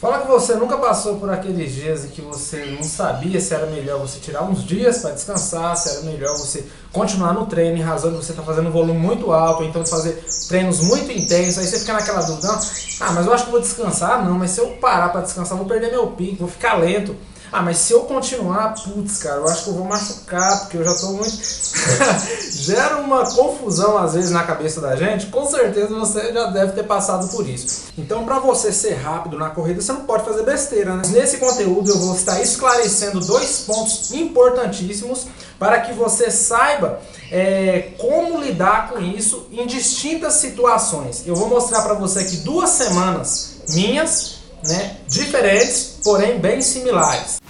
Fala que você nunca passou por aqueles dias em que você não sabia se era melhor você tirar uns dias para descansar, se era melhor você continuar no treino em razão de você estar fazendo um volume muito alto, ou então de fazer treinos muito intensos, aí você fica naquela dúvida, mas eu acho que vou descansar, não, mas se eu parar para descansar eu vou perder meu pico, vou ficar lento. Mas se eu continuar, putz, cara, eu acho que eu vou machucar, porque eu já tô muito... Gera uma confusão às vezes na cabeça da gente, com certeza você já deve ter passado por isso. Então, para você ser rápido na corrida, você não pode fazer besteira, né? Nesse conteúdo eu vou estar esclarecendo dois pontos importantíssimos para que você saiba como lidar com isso em distintas situações. Eu vou mostrar para você aqui 2 semanas minhas, né, diferentes, porém bem similares.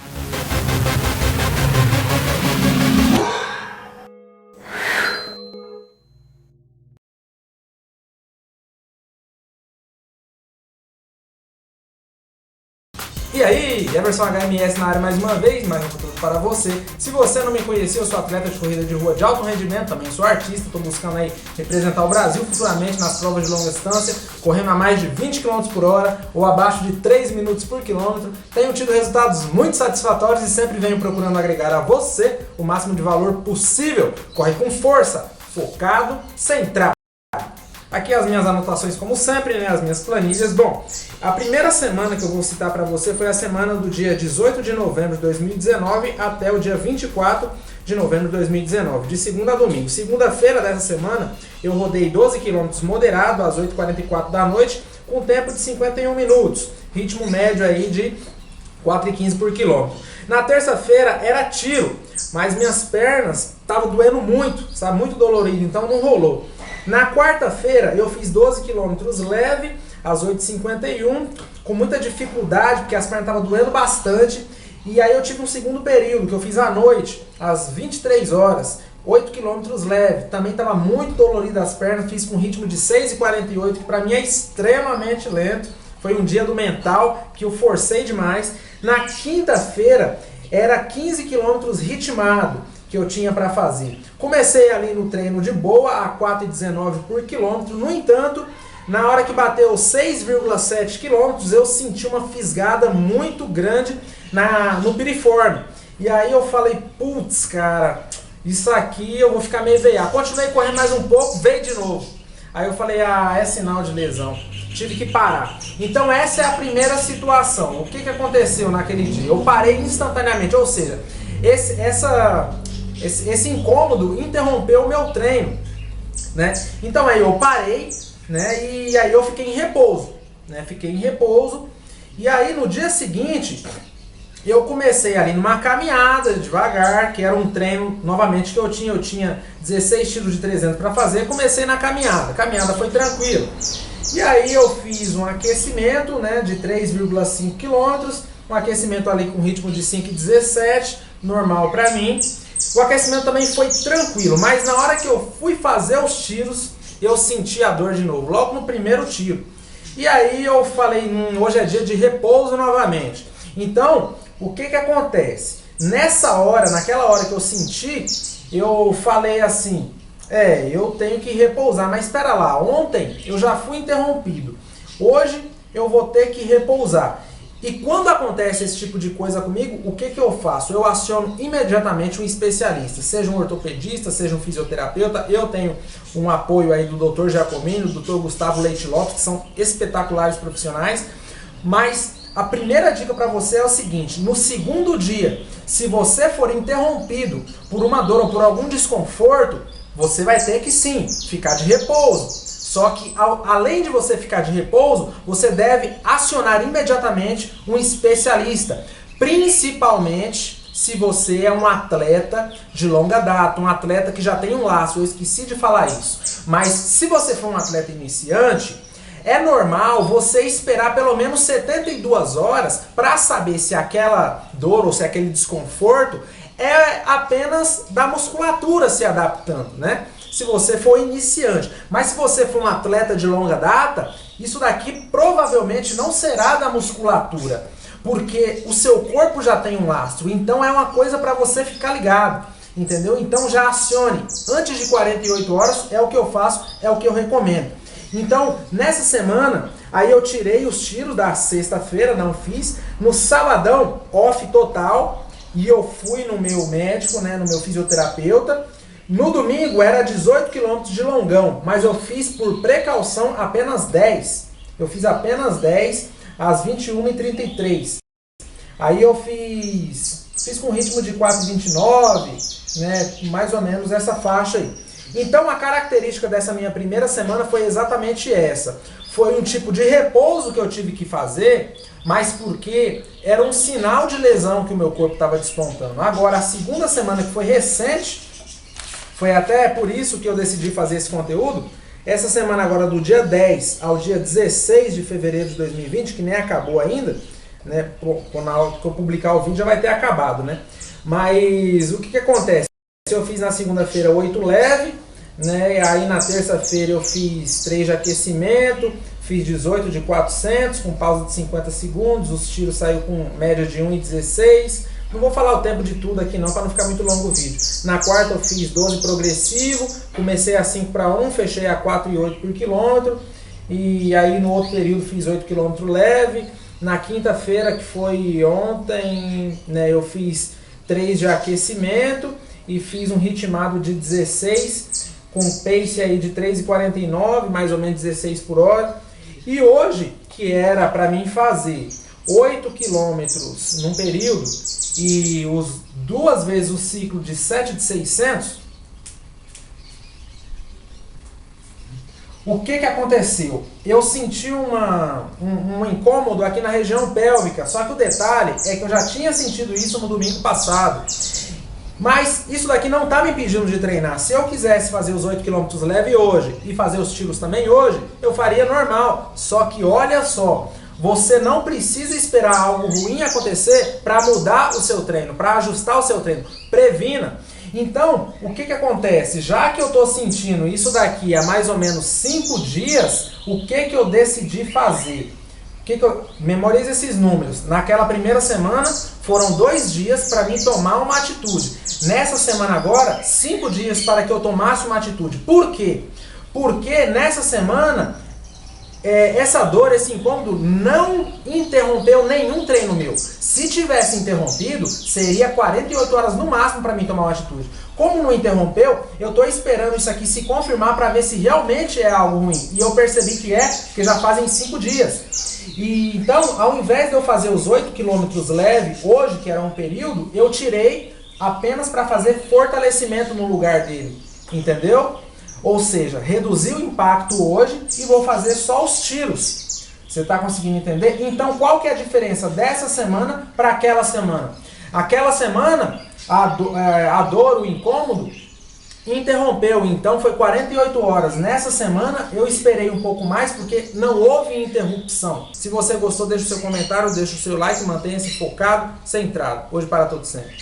E aí, Everson HMS na área mais uma vez, mais um conteúdo para você. Se você não me conhecia, eu sou atleta de corrida de rua de alto rendimento, também sou artista, estou buscando aí representar o Brasil futuramente nas provas de longa distância, correndo a mais de 20 km por hora ou abaixo de 3 minutos por quilômetro. Tenho tido resultados muito satisfatórios e sempre venho procurando agregar a você o máximo de valor possível. Corre com força, focado, sem trava. Aqui as minhas anotações como sempre, né, as minhas planilhas. Bom, a primeira semana que eu vou citar para você foi a semana do dia 18 de novembro de 2019 até o dia 24 de novembro de 2019, de segunda a domingo. Segunda-feira dessa semana eu rodei 12 km moderado às 8h44 da noite com tempo de 51 minutos, ritmo médio aí de 4,15 por quilômetro. Na terça-feira era tiro, mas minhas pernas estavam doendo muito, sabe, muito dolorido, então não rolou. Na quarta-feira eu fiz 12 km leve, às 8h51, com muita dificuldade, porque as pernas estavam doendo bastante. E aí eu tive um segundo período, que eu fiz à noite, às 23 horas, 8 km leve. Também estava muito dolorido as pernas, fiz com ritmo de 6h48, que para mim é extremamente lento. Foi um dia do mental, que eu forcei demais. Na quinta-feira era 15 km ritmado, que eu tinha para fazer. Comecei ali no treino de boa, a 4,19 por quilômetro. No entanto, na hora que bateu 6,7 quilômetros, eu senti uma fisgada muito grande no piriforme. E aí eu falei, putz, cara, isso aqui eu vou ficar meio veiado. Continuei correndo mais um pouco, veio de novo. Aí eu falei, é sinal de lesão. Tive que parar. Então essa é a primeira situação. O que aconteceu naquele dia? Eu parei instantaneamente, ou seja, esse incômodo interrompeu o meu treino, né? Então aí eu parei, né? E aí eu fiquei em repouso, né? Fiquei em repouso. E aí no dia seguinte eu comecei ali numa caminhada devagar, que era um treino novamente que eu tinha 16 tiros de 300 para fazer. Comecei na caminhada. A caminhada foi tranquila. E aí eu fiz um aquecimento, né, de 3,5 km, um aquecimento ali com ritmo de 5,17, normal para mim. O aquecimento também foi tranquilo, mas na hora que eu fui fazer os tiros, eu senti a dor de novo, logo no primeiro tiro. E aí eu falei, hoje é dia de repouso novamente. Então, o que acontece? Nessa hora, naquela hora que eu senti, eu falei assim, eu tenho que repousar, mas espera lá, ontem eu já fui interrompido, hoje eu vou ter que repousar. E quando acontece esse tipo de coisa comigo, o que eu faço? Eu aciono imediatamente um especialista, seja um ortopedista, seja um fisioterapeuta. Eu tenho um apoio aí do Dr. Giacomini, do Dr. Gustavo Leite Lopes, que são espetaculares profissionais. Mas a primeira dica para você é o seguinte, no segundo dia, se você for interrompido por uma dor ou por algum desconforto, você vai ter que sim, ficar de repouso. Só que, além de você ficar de repouso, você deve acionar imediatamente um especialista. Principalmente se você é um atleta de longa data, um atleta que já tem um laço. Eu esqueci de falar isso. Mas se você for um atleta iniciante, é normal você esperar pelo menos 72 horas para saber se aquela dor ou se aquele desconforto é apenas da musculatura se adaptando, né? Se você for iniciante. Mas se você for um atleta de longa data, isso daqui provavelmente não será da musculatura, porque o seu corpo já tem um lastro, então é uma coisa para você ficar ligado, entendeu? Então já acione antes de 48 horas, é o que eu faço, é o que eu recomendo. Então, nessa semana, aí eu tirei os tiros da sexta-feira, não fiz. No sabadão, off total, e eu fui no meu médico, né, no meu fisioterapeuta. No domingo era 18 km de longão, mas eu fiz por precaução apenas 10. Eu fiz apenas 10 às 21h33. Aí eu fiz com ritmo de 4,29, né, mais ou menos essa faixa aí. Então a característica dessa minha primeira semana foi exatamente essa. Foi um tipo de repouso que eu tive que fazer, mas porque era um sinal de lesão que o meu corpo estava despontando. Agora a segunda semana, que foi recente, foi até por isso que eu decidi fazer esse conteúdo. Essa semana agora, do dia 10 ao dia 16 de fevereiro de 2020, que nem acabou ainda, né? Quando eu publicar o vídeo já vai ter acabado, né? Mas o que acontece? Eu fiz na segunda-feira 8 leve, né? Aí na terça-feira eu fiz 3 de aquecimento, fiz 18 de 400 com pausa de 50 segundos, os tiros saíram com média de 1,16. Não vou falar o tempo de tudo aqui não, para não ficar muito longo o vídeo. Na quarta eu fiz 12 progressivo, comecei a 5:1, fechei a 4,8 por quilômetro. E aí no outro período fiz 8 km leve. Na quinta-feira, que foi ontem, né, eu fiz 3 de aquecimento e fiz um ritmado de 16, com pace aí de 3,49, mais ou menos 16 por hora. E hoje, que era para mim fazer 8 quilômetros num período e duas vezes o ciclo de 7 de 600, o que aconteceu? Eu senti um incômodo aqui na região pélvica, só que o detalhe é que eu já tinha sentido isso no domingo passado. Mas isso daqui não está me impedindo de treinar. Se eu quisesse fazer os 8 km leve hoje e fazer os tiros também hoje, eu faria normal. Só que olha só, você não precisa esperar algo ruim acontecer para mudar o seu treino, para ajustar o seu treino. Previna. Então, o que acontece? Já que eu estou sentindo isso daqui há mais ou menos 5 dias, o que eu decidi fazer? Memorize esses números. Naquela primeira semana, foram 2 dias para mim tomar uma atitude. Nessa semana agora, 5 dias para que eu tomasse uma atitude. Por quê? Porque nessa semana, essa dor, esse incômodo não interrompeu nenhum treino meu. Se tivesse interrompido, seria 48 horas no máximo para mim tomar uma atitude. Como não interrompeu, eu estou esperando isso aqui se confirmar para ver se realmente é algo ruim. E eu percebi que porque já fazem 5 dias. E então, ao invés de eu fazer os 8 km leve hoje, que era um período, eu tirei apenas para fazer fortalecimento no lugar dele. Entendeu? Ou seja, reduzir o impacto hoje e vou fazer só os tiros. Você está conseguindo entender? Então, qual que é a diferença dessa semana para aquela semana? Aquela semana, a dor, o incômodo, interrompeu, então foi 48 horas. Nessa semana, eu esperei um pouco mais porque não houve interrupção. Se você gostou, deixa o seu comentário, deixa o seu like, mantenha-se focado, centrado. Hoje para todos sempre.